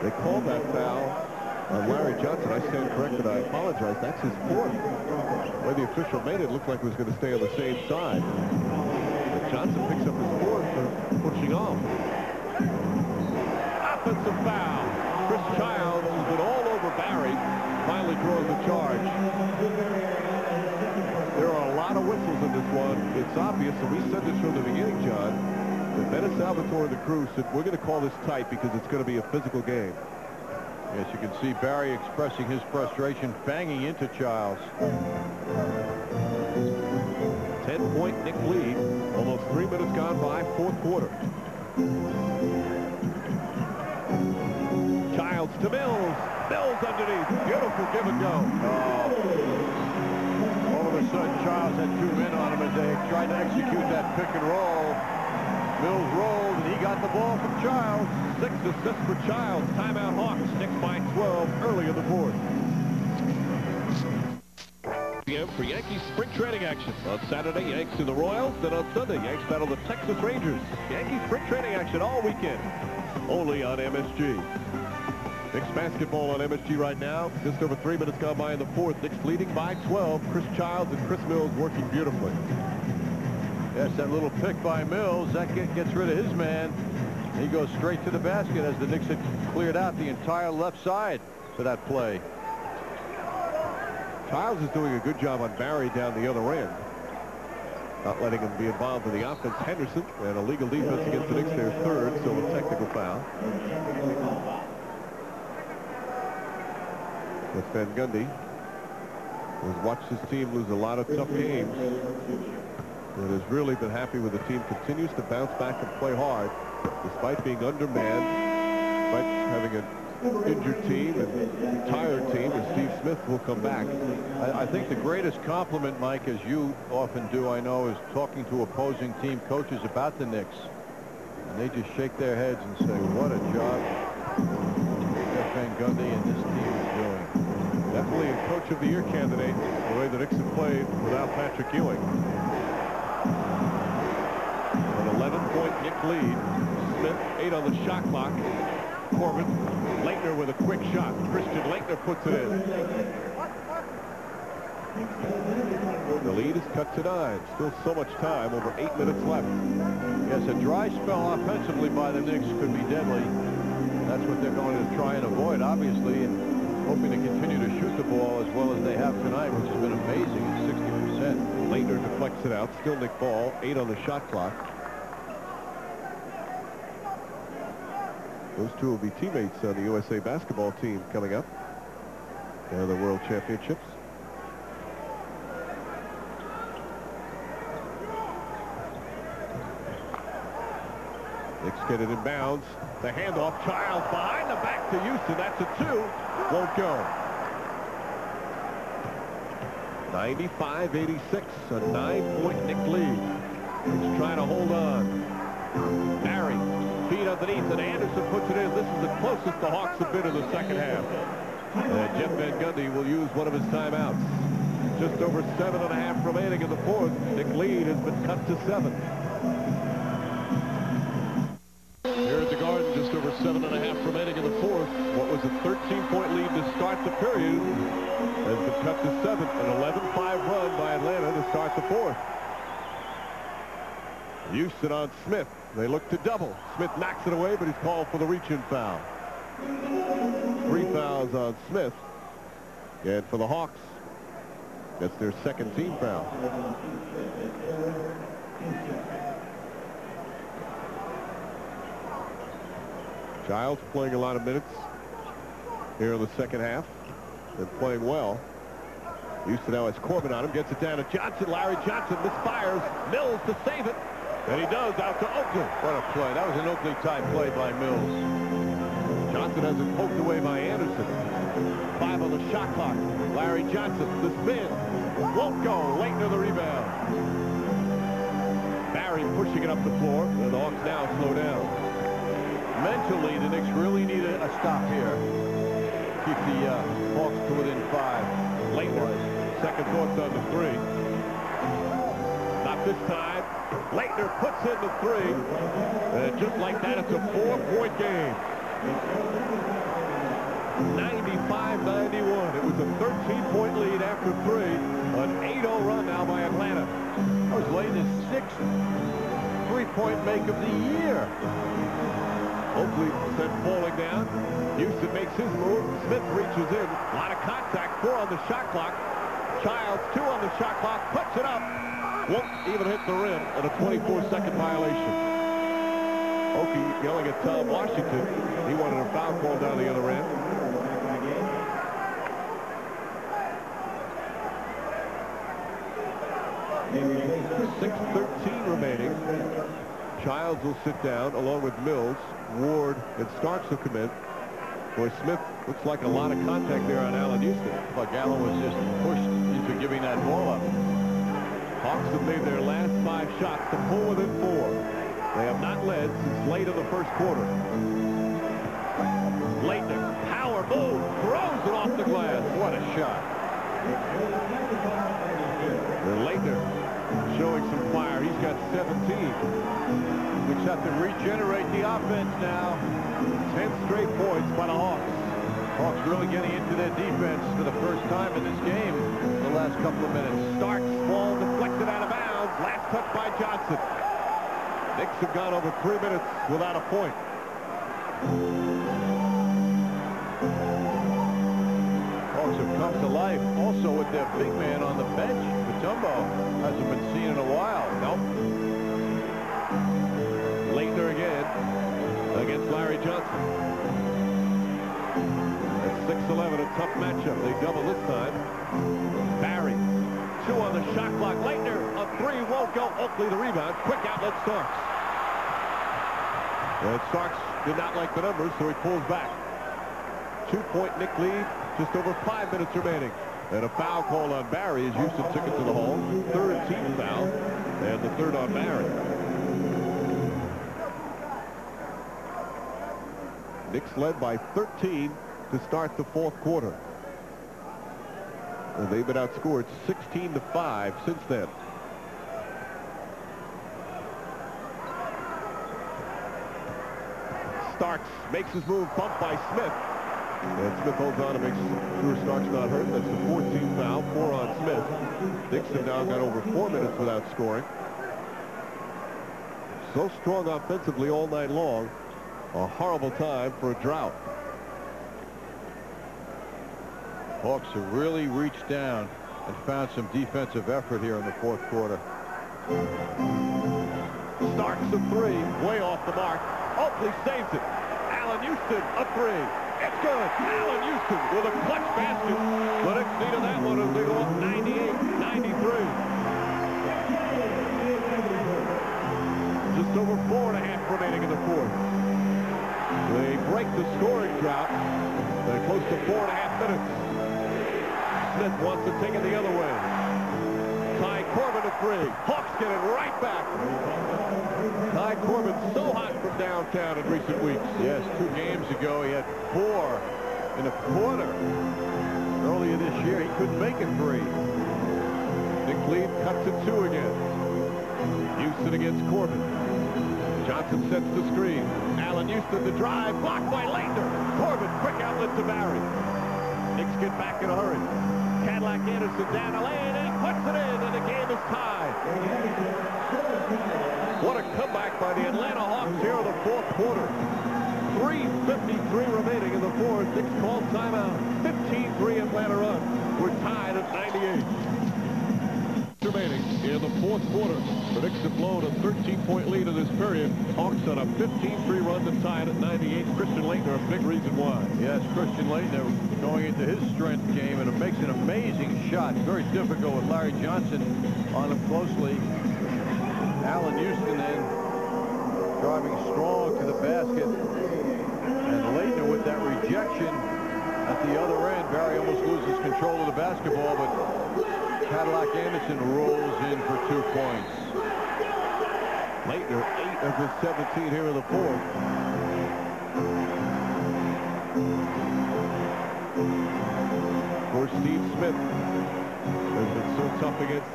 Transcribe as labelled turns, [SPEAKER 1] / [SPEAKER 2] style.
[SPEAKER 1] They called that foul on Larry Johnson. I stand corrected. I apologize. That's his fourth. The way the official made it looked like it was going to stay on the same side. But Johnson picks up his fourth for pushing off. Offensive foul. Chris Childs, who's been all over Barry, finally draws the charge. There are a lot of whistles in this one. It's obvious, and we said this from the beginning, John, that Dennis Salvatore and the crew said, we're going to call this tight because it's going to be a physical game.
[SPEAKER 2] Yes, you can see Barry expressing his frustration, banging into Childs.
[SPEAKER 1] 10-point Knick lead. Almost 3 minutes gone by, fourth quarter. Childs to Mills. Mills underneath. Beautiful give and go.
[SPEAKER 2] All of a sudden, Childs had 2 men on him as they tried to execute that pick and roll. Mills rolled, and he got the ball from Childs.
[SPEAKER 1] 6 assists for Childs. Timeout Hawks. Knicks by 12 early in the fourth. PM for Yankees spring training action. On Saturday, Yanks to the Royals. Then on Sunday, Yanks battle the Texas Rangers. Yankees spring training action all weekend. Only on MSG. Knicks basketball on MSG right now. Just over 3 minutes gone by in the fourth. Knicks leading by 12. Chris Childs and Chris Mills working beautifully.
[SPEAKER 2] Yes, that little pick by Mills, that gets rid of his man. He goes straight to the basket as the Knicks had cleared out the entire left side for that play.
[SPEAKER 1] Childs is doing a good job on Barry down the other end. Not letting him be involved in the offense. Henderson, and a legal defense against the Knicks, their third, so a technical foul. With Van Gundy, who's watched his team lose a lot of tough games, and has really been happy with the team. Continues to bounce back and play hard, despite being undermanned, despite having an injured team and tired team, and Steve Smith will come back.
[SPEAKER 2] I think the greatest compliment, Mike, as you often do, I know, is talking to opposing team coaches about the Knicks. And they just shake their heads and say, what a job Jeff Van Gundy and this team is doing.
[SPEAKER 1] Definitely a Coach of the Year candidate, the way the Knicks have played without Patrick Ewing. An 11-point Knick lead. Smith, 8 on the shot clock. Corbin, Leitner with a quick shot. Christian Leitner puts it in. The lead is cut to 9. Still so much time, over 8 minutes left.
[SPEAKER 2] Yes, a dry spell offensively by the Knicks could be deadly. That's what they're going to try and avoid, obviously, and hoping to continue to shoot the ball as well as they have tonight, which has been amazing at 60%.
[SPEAKER 1] Leitner deflects it out. Still Knick ball. 8 on the shot clock. Those two will be teammates on the USA basketball team coming up. They're the World Championships. Knicks get it in bounds. The handoff. Childs behind the back to Houston. That's a 2. Won't go. 95-86. A 9-point Knick lead. Knicks trying to hold on. Barry. Feet underneath, and Anderson puts it in. This is the closest the Hawks have been in the second half. And Jeff Van Gundy will use one of his timeouts. Just over 7.5 remaining in the fourth. Knick lead has been cut to 7. Here at the Garden, just over 7.5 remaining in the fourth. What was a 13-point lead to start the period has been cut to 7. An 11-5 run by Atlanta to start the fourth. Houston on Smith. They look to double. Smith knocks it away, but he's called for the reach-in foul. 3 fouls on Smith. And for the Hawks, that's their second team foul. Childs playing a lot of minutes here in the second half and playing well. Houston now has Corbin on him, gets it down to Johnson. Larry Johnson misfires. Mills to save it. And he does, out to Oakley.
[SPEAKER 2] What a play. That was an Oakley-type play by Mills.
[SPEAKER 1] Johnson has it poked away by Anderson. 5 on the shot clock. Larry Johnson, the spin. Won't go. Leitner the rebound. Barry pushing it up the floor. And the Hawks now slow down.
[SPEAKER 2] Mentally, the Knicks really need a stop here. Keep the Hawks to within 5.
[SPEAKER 1] Leitner, second thoughts on the 3. Not this time. Leitner puts in the three. And just like that, it's a 4-point game. 95-91. It was a 13-point lead after three. An 8-0 run now by Atlanta.
[SPEAKER 2] That was Leitner's 6th three-point make of the year.
[SPEAKER 1] Oakley sent falling down. Houston makes his move. Smith reaches in. A lot of contact. 4 on the shot clock. Childs 2 on the shot clock. Puts it up. Won't even hit the rim. And a 24-second violation. Oakley yelling at Tom Washington. He wanted a foul call down the other end. .6:13 remaining. Childs will sit down along with Mills. Ward and Starks will come in. Boy, Smith looks like a lot of contact there on Allen Houston.
[SPEAKER 2] But Allen was just pushed into giving that ball up.
[SPEAKER 1] Hawks have made their last 5 shots to pull within 4. They have not led since late in the first quarter. Leitner, power move, throws it off the glass.
[SPEAKER 2] What a shot.
[SPEAKER 1] And Leitner showing some fire. He's got 17.
[SPEAKER 2] Knicks have to regenerate the offense now.
[SPEAKER 1] 10 straight points by the Hawks.
[SPEAKER 2] Hawks really getting into their defense for the first time in this game in the last couple of minutes.
[SPEAKER 1] Starks, ball deflected out of bounds. Last touch by Johnson. Knicks have gone over 3 minutes without a point.
[SPEAKER 2] Hawks have come to life also with their big man on the bench. Mutombo hasn't been seen in a while.
[SPEAKER 1] Nope. Leitner again against Larry Johnson. At 6'11", a tough matchup. They double this time. Barry, 2 on the shot clock. Leitner, a 3 won't go. Oakley the rebound. Quick outlet Starks. And Starks did not like the numbers, so he pulls back. 2-point Knick lead. Just over 5 minutes remaining. And a foul call on Barry as Houston took it to the hole. 3rd team foul. And the 3rd on Barry. Knicks led by 13 to start the 4th quarter. And they've been outscored 16-5 since then. Starks makes his move, bumped by Smith. And Smith holds on and makes sure Starks not hurt. That's the 14th foul, 4 on Smith. Knicks have now got over 4 minutes without scoring. So strong offensively all night long. A horrible time for a drought.
[SPEAKER 2] Hawks have really reached down and found some defensive effort here in the 4th quarter.
[SPEAKER 1] Starks a 3, way off the mark. Oakley saves it. Allen Houston a 3. It's good. Allen Houston with a clutch basket. The Knicks needed that one as they go up 98-93. Just over 4.5 remaining in the 4th. They break the scoring drought. They're close to 4.5 minutes. Smith wants to take it the other way. Ty Corbin a 3. Hawks get it right back. Ty Corbin so hot from downtown in recent weeks.
[SPEAKER 2] Yes, 2 games ago he had 4 in a quarter. Earlier this year he couldn't make a 3.
[SPEAKER 1] Knick lead cuts to 2 again. Houston against Corbin. Johnson sets the screen. Allen Houston the drive, blocked by Leitner. Corbin, quick outlet to Barry. Knicks get back in a hurry. Cadillac Anderson down the lane, and he puts it in, and the game is tied. What a comeback by the Atlanta Hawks here in the 4th quarter. 3:53 remaining in the 4th. Knicks call timeout. 15-3 Atlanta run. We're tied at 98. Remaining in the 4th quarter. The Knicks have blown a 13-point lead in this period. Hawks on a 15-3 run to tie it at 98. Christian Leitner, a big reason why.
[SPEAKER 2] Yes, Christian Leitner going into his strength game, and it makes an amazing shot. Very difficult with Larry Johnson on him closely. Allen Houston then driving strong to the basket. And Leitner with that rejection at the other end. Barry almost loses control of the basketball, but Cadillac Anderson rolls in for 2 points.
[SPEAKER 1] Leitner 8 of his 17 here in the 4th. Of course, Steve Smith has been so tough against